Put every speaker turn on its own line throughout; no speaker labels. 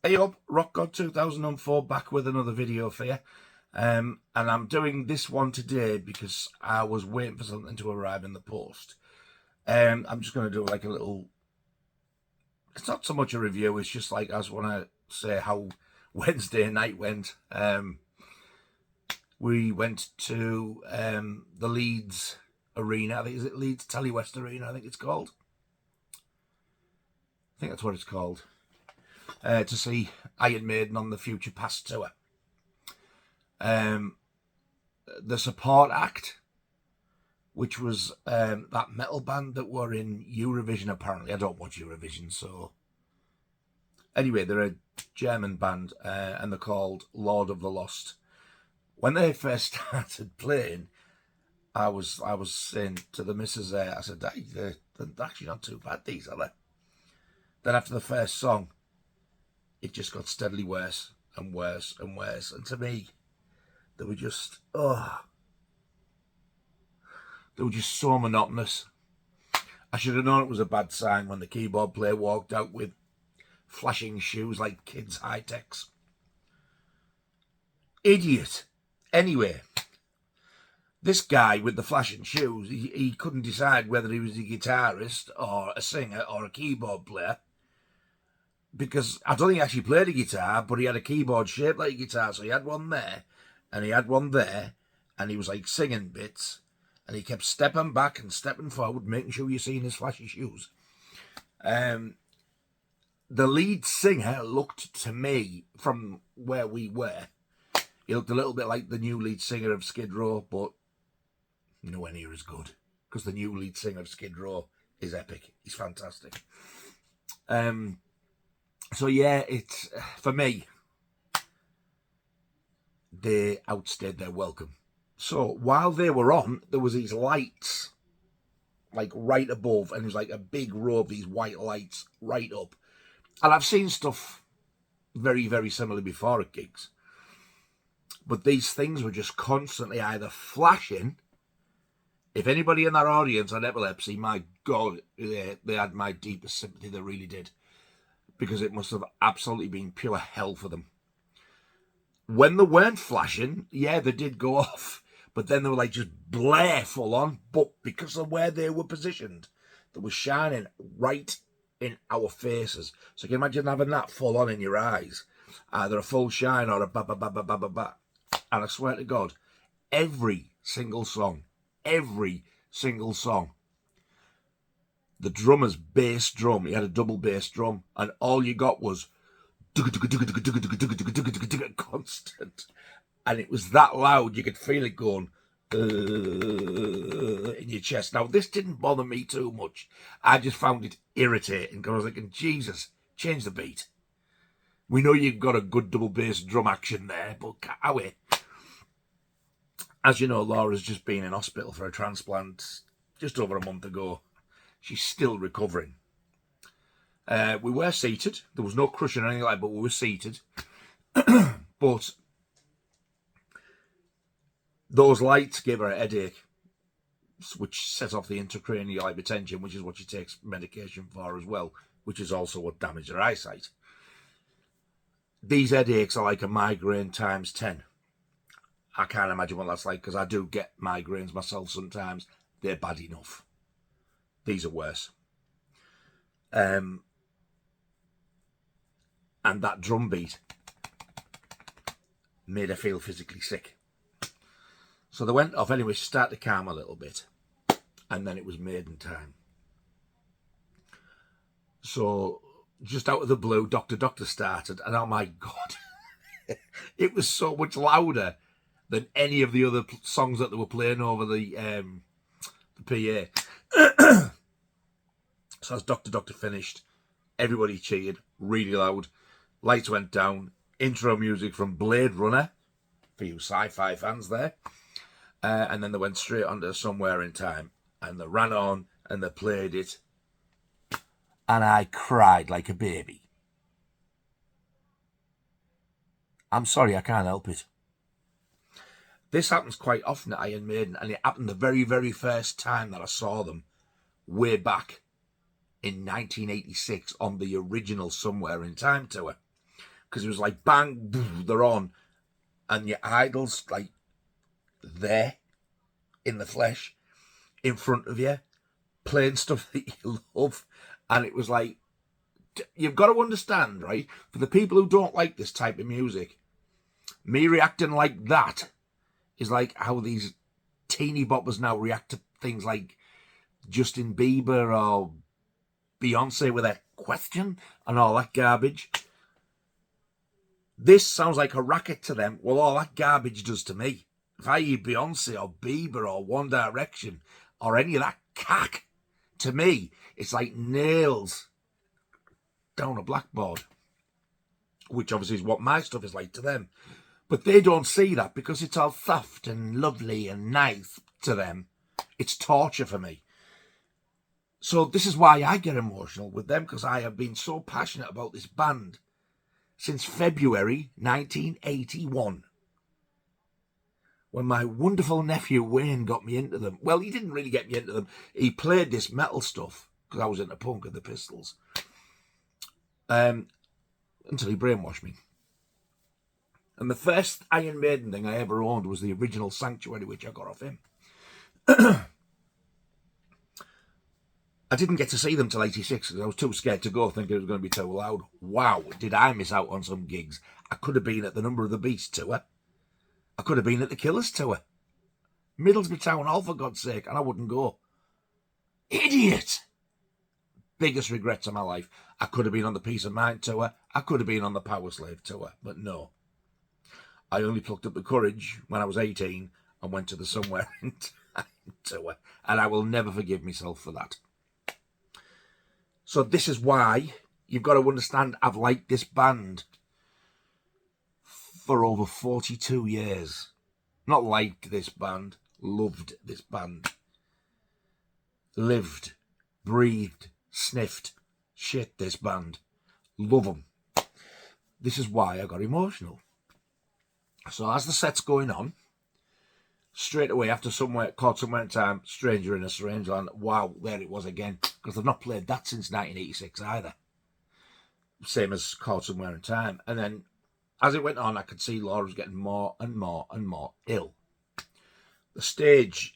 Hey up, Rock God 2004 back with another video for you. And I'm doing this one today because I was waiting for something to arrive in the post. I'm just going to do like a little, it's not so much a review, it's just like I just want to say how Wednesday night went. We went to the Leeds Arena, I think, is it Leeds West Arena, I think it's called. I think that's what it's called. To see Iron Maiden on the Future Past tour. The support act, which was that metal band that were in Eurovision apparently. I don't watch Eurovision, so... Anyway, they're a German band, and they're called Lord of the Lost. When they first started playing, I was saying to the missus there, I said, hey, they're actually not too bad, these, are they? Then after the first song, it just got steadily worse and worse and worse. And to me, they were just, they were just so monotonous. I should have known it was a bad sign when the keyboard player walked out with flashing shoes like kids' high-techs. Idiot. Anyway, this guy with the flashing shoes, he couldn't decide whether he was a guitarist or a singer or a keyboard player. Because I don't think he actually played a guitar, but he had a keyboard shaped like a guitar. So he had one there, and he had one there, and he was like singing bits, and he kept stepping back and stepping forward, making sure you're seeing his flashy shoes. The lead singer looked to me, from where we were, he looked a little bit like the new lead singer of Skid Row, but nowhere near as good, because the new lead singer of Skid Row is epic. He's fantastic. So yeah, it's, for me, they outstayed their welcome. So while they were on, there was these lights, like right above, and it was like a big row of these white lights right up. And I've seen stuff very, very similar before at gigs. But these things were just constantly either flashing. If anybody in that audience had epilepsy, my God, they had my deepest sympathy, they really did. Because it must have absolutely been pure hell for them. When they weren't flashing, yeah, they did go off. But then they were like just blare full on. But because of where they were positioned, they were shining right in our faces. So you can imagine having that full on in your eyes. Either a full shine or a ba-ba-ba-ba-ba-ba-ba. And I swear to God, every single song, the drummer's bass drum, he had a double bass drum, and all you got was constant. And it was that loud, you could feel it going in your chest. Now, this didn't bother me too much. I just found it irritating, because I was thinking, Jesus, change the beat. We know you've got a good double bass drum action there, but away. As you know, Laura's just been in hospital for a transplant just over a month ago. She's still recovering. We were seated. There was no crushing or anything like that, but we were seated. But those lights gave her a headache, which set off the intracranial hypertension, which is what she takes medication for as well, which is also what damaged her eyesight. These headaches are like a migraine times 10. I can't imagine what that's like, because I do get migraines myself sometimes. They're bad enough. These are worse. And that drum beat made her feel physically sick. So they went off anyway, she started to calm a little bit. And then it was Maiden time. So just out of the blue, Doctor started. And oh my God, it was so much louder than any of the other songs that they were playing over the PA. So as Doctor finished, everybody cheered really loud. Lights went down. Intro music from Blade Runner, for you sci-fi fans there. And then they went straight on to Somewhere in Time. And they ran on and they played it. And I cried like a baby. I'm sorry, I can't help it. This happens quite often at Iron Maiden, and it happened the very, very first time that I saw them, way back in 1986 on the original Somewhere in Time tour. because it was like bang, boom, they're on, and your idol's like there in the flesh, in front of you, playing stuff that you love, and it was like, you've got to understand, right? For the people who don't like this type of music, me reacting like that is like how these teeny boppers now react to things like Justin Bieber or Beyonce with a question and all that garbage. This sounds like a racket to them. Well, all that garbage does to me. If I hear Beyonce or Bieber or One Direction or any of that cack, to me, it's like nails down a blackboard, which obviously is what my stuff is like to them. But they don't see that because it's all soft and lovely and nice to them. It's torture for me. So this is why I get emotional with them, because I have been so passionate about this band since February 1981. When my wonderful nephew Wayne got me into them. Well, he didn't really get me into them. He played this metal stuff because I was into punk and the Pistols. Until he brainwashed me. And the first Iron Maiden thing I ever owned was the original Sanctuary, which I got off him. I didn't get to see them till 86 because I was too scared to go, thinking it was going to be too loud. Wow, did I miss out on some gigs. I could have been at the Number of the Beast tour. I could have been at the Killers tour. Middlesbrough Town Hall, for God's sake, and I wouldn't go. Idiot! Biggest regrets of my life. I could have been on the Peace of Mind tour. I could have been on the Power Slave tour, but no. I only plucked up the courage when I was 18 and went to the Somewhere in Time tour, and I will never forgive myself for that. So this is why you've got to understand I've liked this band for over 42 years. Not liked this band, loved this band. Lived, breathed, sniffed, shit this band. Love them. This is why I got emotional. So as the set's going on, straight away after Caught Somewhere in Time, Stranger in a Strange Land, wow, there it was again. Because they've not played that since 1986 either. Same as Caught Somewhere in Time. And then as it went on, I could see Laura was getting more and more and more ill. The stage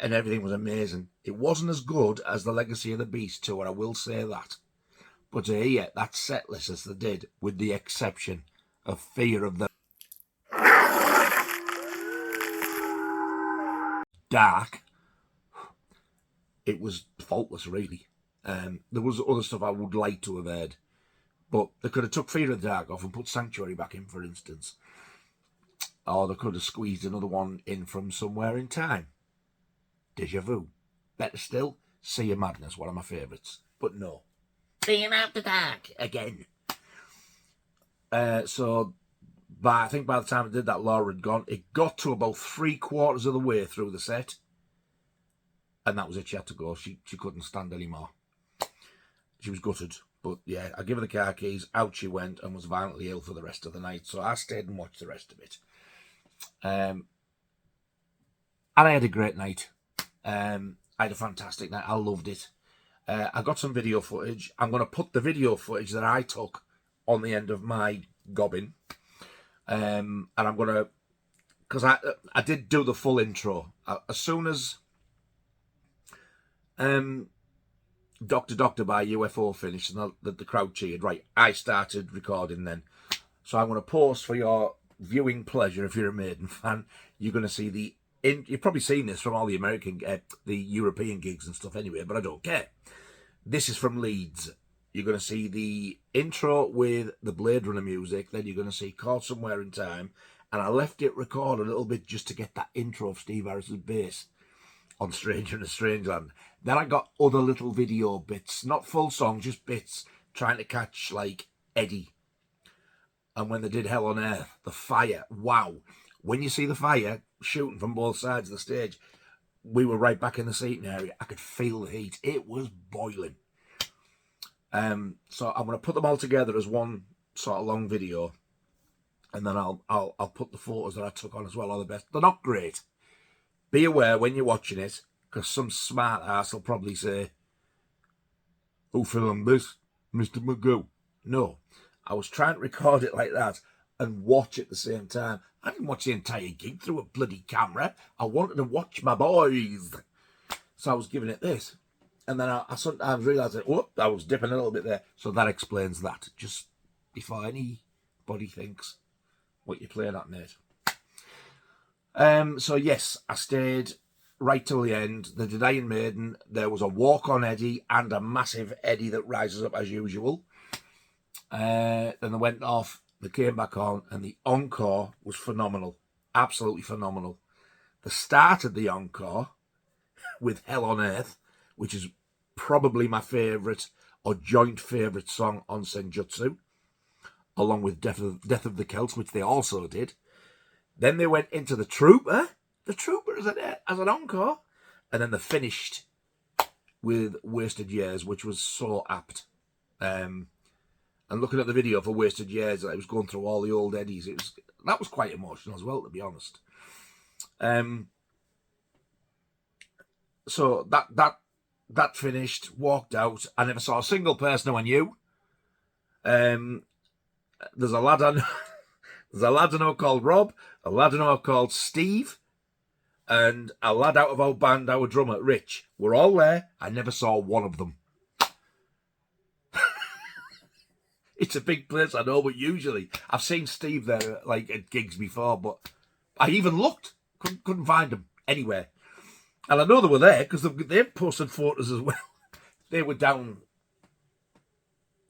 and everything was amazing. It wasn't as good as the Legacy of the Beast tour, I will say that. But to hear that set list as they did, with the exception of Fear of the Dark, it was faultless, really. There was other stuff I would like to have heard, but they could have took Fear of the Dark off and put Sanctuary back in, for instance. Or they could have squeezed another one in from Somewhere in Time. Deja Vu. Better still, Sea of Madness, one of my favourites. But no. Fear of the Dark, again. So, I think by the time I did that, Laura had gone. It got to about 3/4 of the way through the set. And that was it, she had to go. She couldn't stand anymore. She was gutted. But yeah, I give her the car keys, out she went, and was violently ill for the rest of the night. So I stayed and watched the rest of it. And I had a great night. I had a fantastic night. I loved it. I got some video footage. I'm going to put the video footage that I took on the end of my gobbin. And I'm going to, because I did do the full intro. As soon as Doctor Doctor by UFO finished and the crowd cheered, right, I started recording then. So I'm going to pause for your viewing pleasure. If you're a Maiden fan, you're going to see you've probably seen this from all the the European gigs and stuff anyway, but I don't care. This is from Leeds. You're going to see the intro with the Blade Runner music, then you're going to see Caught Somewhere in Time, and I left it record a little bit just to get that intro of Steve Harris's bass on Stranger in a Strange Land. Then I got other little video bits, not full songs, just bits, trying to catch, like, Eddie. And when they did Hell on Earth, the fire, wow. When you see the fire shooting from both sides of the stage, we were right back in the seating area. I could feel the heat. It was boiling. So I'm going to put them all together as one sort of long video. And then I'll put the photos that I took on as well, all the best. They're not great. Be aware when you're watching it, because some smart ass will probably say, "Who filmed this? Mr. Magoo." No. I was trying to record it like that and watch at the same time. I didn't watch the entire gig through a bloody camera. I wanted to watch my boys. So I was giving it this. And then I sometimes realised that, oh, I was dipping a little bit there. So that explains that. Just before anybody thinks what you're playing at, mate. So yes, I stayed right till the end. They did Iron Maiden. There was a walk-on Eddie and a massive Eddie that rises up as usual. Then they went off. They came back on, and the encore was phenomenal. Absolutely phenomenal. They started the encore with Hell on Earth, which is probably my favourite or joint favourite song on Senjutsu, along with Death of the Celts, which they also did. Then they went into the Trooper as an encore, and then they finished with Wasted Years, which was so apt. And looking at the video for Wasted Years, I was going through all the old Eddies. That was quite emotional as well, to be honest. So that finished, walked out. I never saw a single person who I knew. There's a lad I know called Rob, a lad I know called Steve, and a lad out of our band, our drummer, Rich. We're all there. I never saw one of them. It's a big place, I know, but usually I've seen Steve there like at gigs before, but I even looked, couldn't find them anywhere. And I know they were there because they've posted photos as well. They were down,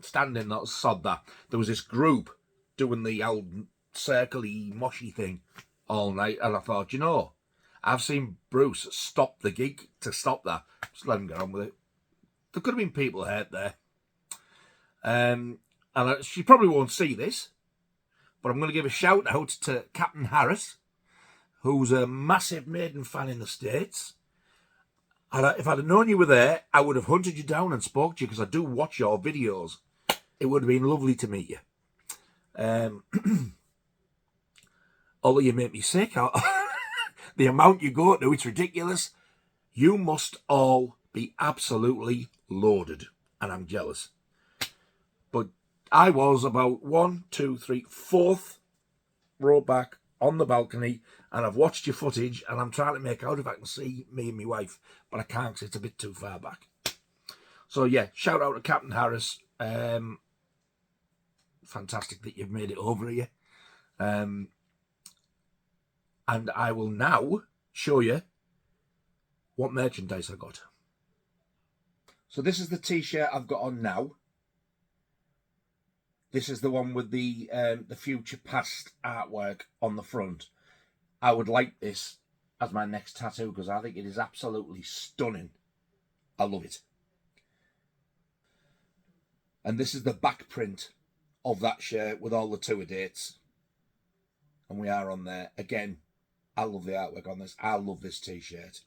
standing, not sod that. There was this group doing the old circle-y, moshy thing all night, and I thought, you know, I've seen Bruce stop the gig to stop that. Just let him get on with it. There could have been people hurt there. And she probably won't see this, but I'm going to give a shout out to Captain Harris, who's a massive Maiden fan in the States. And if I'd have known you were there, I would have hunted you down and spoke to you, because I do watch your videos. It would have been lovely to meet you. Although you make me sick. The amount you go to, it's ridiculous. You must all be absolutely loaded, and I'm jealous. But I was about 4th row back on the balcony, and I've watched your footage, and I'm trying to make out if I can see me and my wife, but I can't because it's a bit too far back. So yeah, shout out to Captain Harris. Fantastic that you've made it over here. And I will now show you what merchandise I got. So this is the t-shirt I've got on now. This is the one with the future past artwork on the front. I would like this as my next tattoo because I think it is absolutely stunning. I love it. And this is the back print of that shirt with all the tour dates. And we are on there. Again, I love the artwork on this. I love this t-shirt.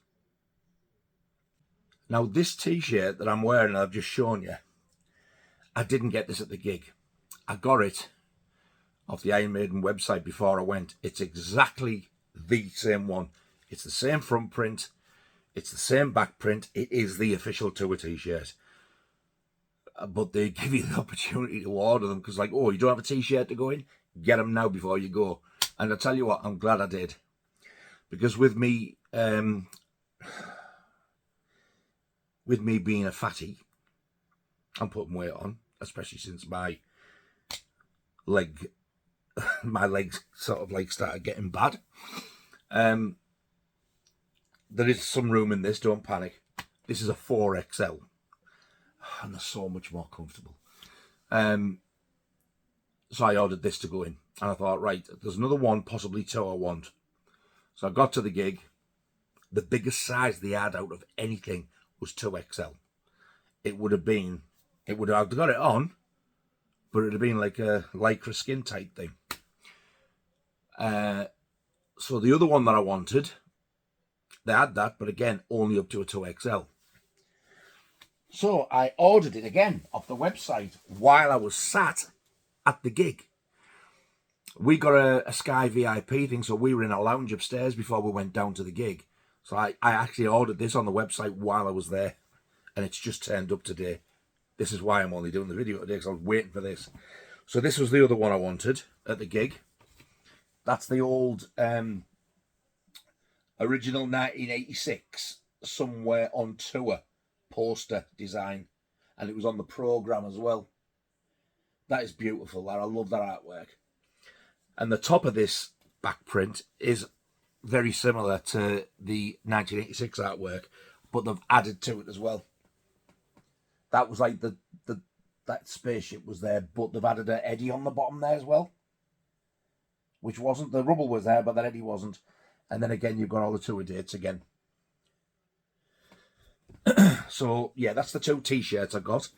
Now, this t-shirt that I'm wearing, I've just shown you, I didn't get this at the gig. I got it off the Iron Maiden website before I went. It's exactly the same one. It's the same front print. It's the same back print. It is the official tour t-shirt. But they give you the opportunity to order them because, like, oh, you don't have a t-shirt to go in? Get them now before you go. And I tell you what, I'm glad I did. Because with me being a fatty, I'm putting weight on, especially since my legs sort of like started getting bad. There is some room in this, don't panic. This is a 4XL. And they're so much more comfortable. So I ordered this to go in. And I thought, right, there's another one, possibly two I want. So I got to the gig. The biggest size they had out of anything was 2XL. I'd got it on, but it would have been like a lycra skin type thing. So the other one that I wanted, they had that, but again, only up to a 2XL. So I ordered it again off the website while I was sat at the gig. We got a Sky VIP thing, so we were in a lounge upstairs before we went down to the gig. So I actually ordered this on the website while I was there, and it's just turned up today. This is why I'm only doing the video today, because I was waiting for this. So this was the other one I wanted at the gig. That's the old original 1986 Somewhere on Tour poster design. And it was on the programme as well. That is beautiful. I love that artwork. And the top of this back print is very similar to the 1986 artwork, but they've added to it as well. That was like that spaceship was there, but they've added an Eddie on the bottom there as well, which wasn't. The rubble was there, but that Eddie wasn't. And then again, you've got all the tour dates again. So yeah, that's the 2 t-shirts I got.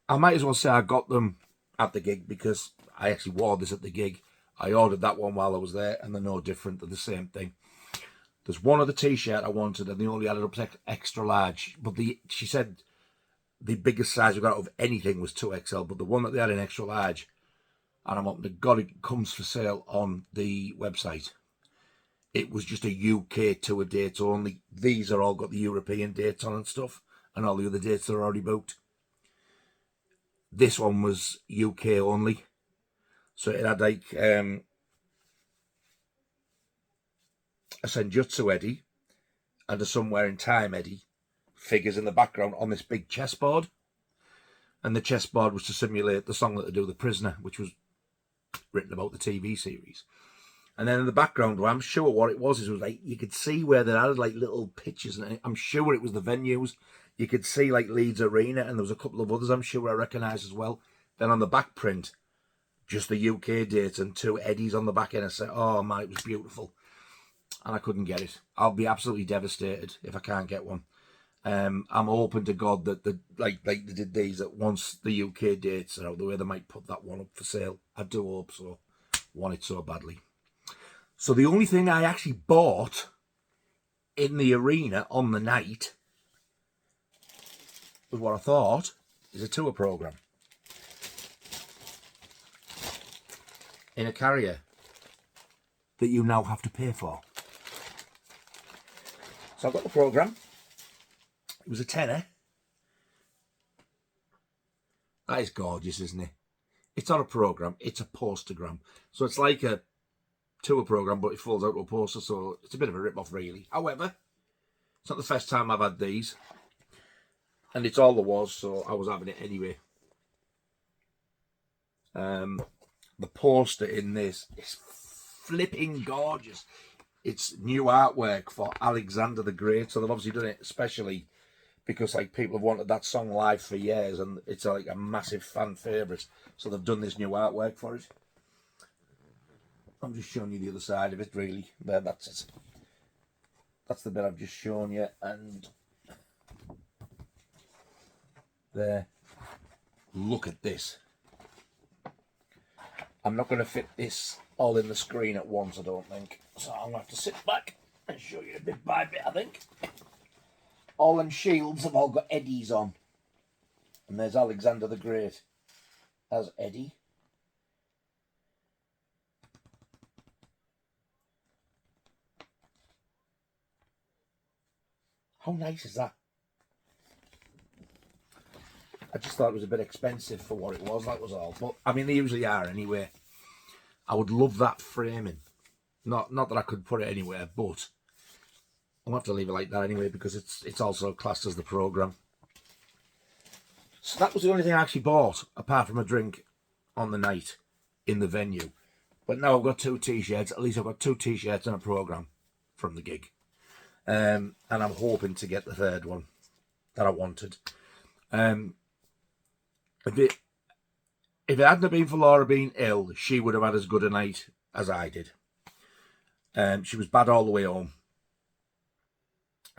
I might as well say I got them at the gig because I actually wore this at the gig. I ordered that one while I was there, and they're no different. They're the same thing. There's one other t-shirt I wanted, and they only added up to extra large. But she said the biggest size we got of anything was 2XL, but the one that they had in extra large, and I'm hoping to God it comes for sale on the website. It was just a UK tour date only. These are all got the European dates on and stuff, and all the other dates are already booked. This one was UK only. So it had like a Senjutsu Eddie and a Somewhere in Time Eddie figures in the background on this big chessboard. And the chessboard was to simulate the song that they do, The Prisoner, which was written about the TV series. And then in the background, well, I'm sure what it was like you could see where they had like little pictures, and I'm sure it was the venues. You could see like Leeds Arena, and there was a couple of others I'm sure I recognised as well. Then on the back print, just the UK date and 2 Eddies on the back end. I said, oh man, it was beautiful. And I couldn't get it. I'll be absolutely devastated if I can't get one. I'm hoping to God that like they did these, that once the UK dates are out the way, they might put that one up for sale. I do hope so. Want it so badly. So the only thing I actually bought in the arena on the night was what I thought is a tour programme in a carrier that you now have to pay for. So I got the programme. It was a tenner. That is gorgeous, isn't it? It's not a programme, it's a postergram. So it's like a tour programme, but it falls out to a poster, so it's a bit of a rip-off, really. However, it's not the first time I've had these. And it's all there was, so I was having it anyway. The poster in this is flipping gorgeous. It's new artwork for Alexander the Great, so they've obviously done it especially because like people have wanted that song live for years, and it's like a massive fan favourite. So they've done this new artwork for it. I'm just showing you the other side of it, really. There, that's it. That's the bit I've just shown you, and there. Look at this. I'm not going to fit this all in the screen at once, I don't think. So I'm going to have to sit back and show you bit by bit, I think. All them shields have all got Eddies on. And there's Alexander the Great as Eddie. How nice is that? I just thought it was a bit expensive for what it was, that was all. But, I mean, they usually are anyway. I would love that framing. Not that I could put it anywhere, but I'll have to leave it like that anyway because it's also classed as the programme. So that was the only thing I actually bought, apart from a drink on the night in the venue. But now I've got 2 t-shirts. At least I've got 2 t-shirts and a programme from the gig. And I'm hoping to get the 3rd one that I wanted. If it hadn't been for Laura being ill, she would have had as good a night as I did. She was bad all the way home.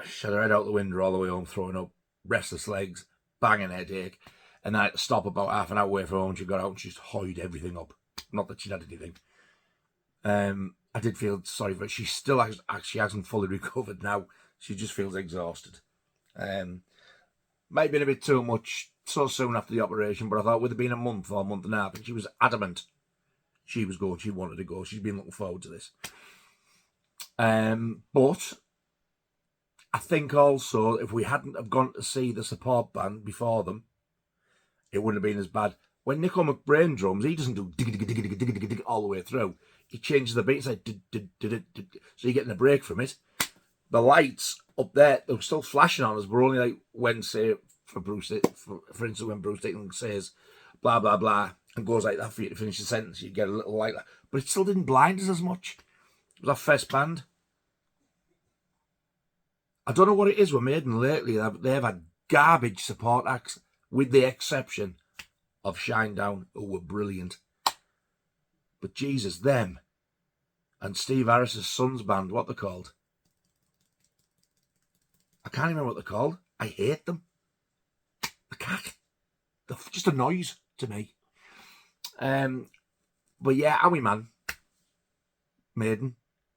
She had her head out the window all the way home, throwing up, restless legs, banging headache. And I had to stop about half an hour away from home. She got out and she just hoyed everything up. Not that she'd had anything. I did feel sorry for her. She still actually hasn't fully recovered now. She just feels exhausted. Might have been a bit too much so soon after the operation, but I thought with it being a month or a month and a half, and she was adamant she was going, she wanted to go. She's been looking forward to this. But I think also if we hadn't have gone to see the support band before them, it wouldn't have been as bad. When Nico McBrain drums, he doesn't do dig, dig, dig, dig, dig, dig, dig, all the way through. He changes the beat, it's like dig, dig, dig, dig, dig, so you're getting a break from it. The lights up there, they're still flashing on us, but only like when, say, for instance, when Bruce Dickinson says blah, blah, blah, and goes like that for you to finish the sentence, you get a little light. But it still didn't blind us as much. It was our first band. I don't know what it is with Maiden lately. They've had garbage support acts, with the exception of Shinedown, who were brilliant. But Jesus, them and Steve Harris's son's band, what they're called. I can't remember what they're called. I hate them. The cack. They're just a noise to me. But yeah, Howie Man, Maiden,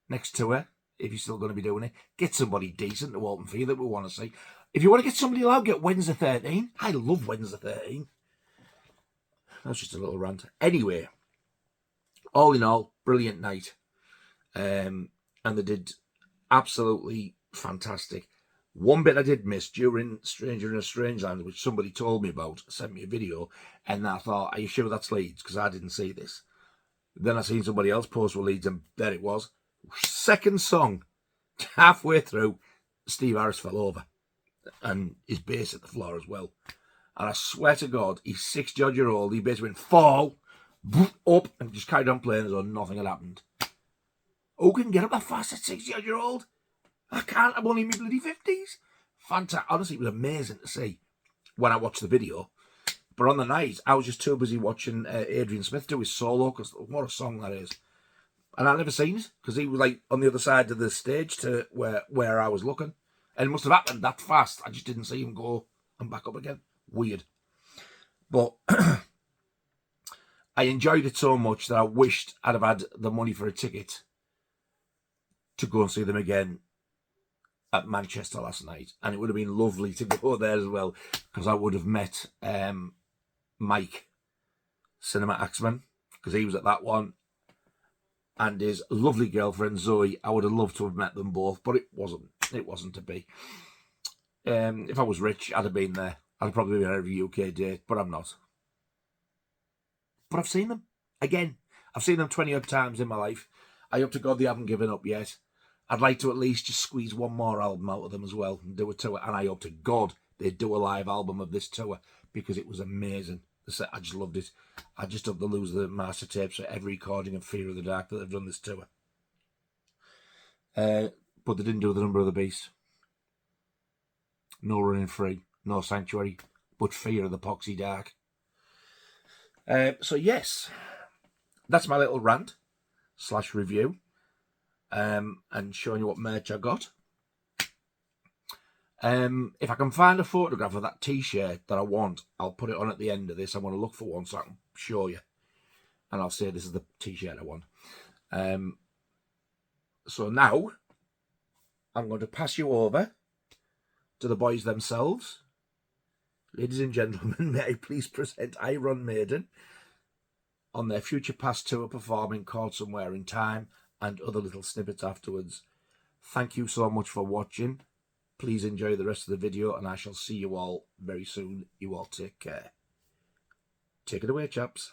next tour, if you're still going to be doing it, get somebody decent to open for you that we want to see. If you want to get somebody loud, get Wednesday 13. I love Wednesday 13. That's just a little rant. Anyway, all in all, brilliant night. And they did absolutely fantastic. One bit I did miss during Stranger in a Strange Land, which somebody told me about, sent me a video, and I thought, are you sure that's Leeds? Because I didn't see this. Then I seen somebody else post with Leeds, and there it was. Second song, halfway through, Steve Harris fell over, and his bass hit the floor as well. And I swear to God, he's 60-odd-year-old, he basically went, fall, up, and just carried on playing as though nothing had happened. Who can get up that fast at 60-odd-year-old? I can't, I'm only in my bloody 50s. Fantastic. Honestly, it was amazing to see when I watched the video. But on the night, I was just too busy watching Adrian Smith do his solo, because what a song that is. And I never seen it, because he was like on the other side of the stage to where I was looking. And it must have happened that fast. I just didn't see him go and back up again. Weird. But I enjoyed it so much that I wished I'd have had the money for a ticket to go and see them again at Manchester last night. And it would have been lovely to go there as well, because I would have met Mike, Cinema Axeman, because he was at that one, and his lovely girlfriend Zoe. I would have loved to have met them both, but it wasn't to be. If I was rich, I'd have been there. I'd have probably been every UK date, but I'm not. But I've seen them again. I've seen them 20-odd times in my life. I hope to God they haven't given up yet. I'd like to at least just squeeze one more album out of them as well and do a tour. And I hope to God they do a live album of this tour, because it was amazing. I just loved it. I just hope they lose the master tapes for every recording of Fear of the Dark that they've done this tour. But they didn't do the Number of the Beast. No Running Free. No Sanctuary. But Fear of the Poxy Dark. So yes, that's my little rant / review. And showing you what merch I got. If I can find a photograph of that t-shirt that I want, I'll put it on at the end of this. I want to look for one so I can show you, and I'll say this is the t-shirt I want. So now I'm going to pass you over to the boys themselves. Ladies and gentlemen, may I please present Iron Maiden on their Future Past tour, performing Caught Somewhere in Time and other little snippets afterwards. Thank you so much for watching. Please enjoy the rest of the video, and I shall see you all very soon. You all take care. Take it away, chaps.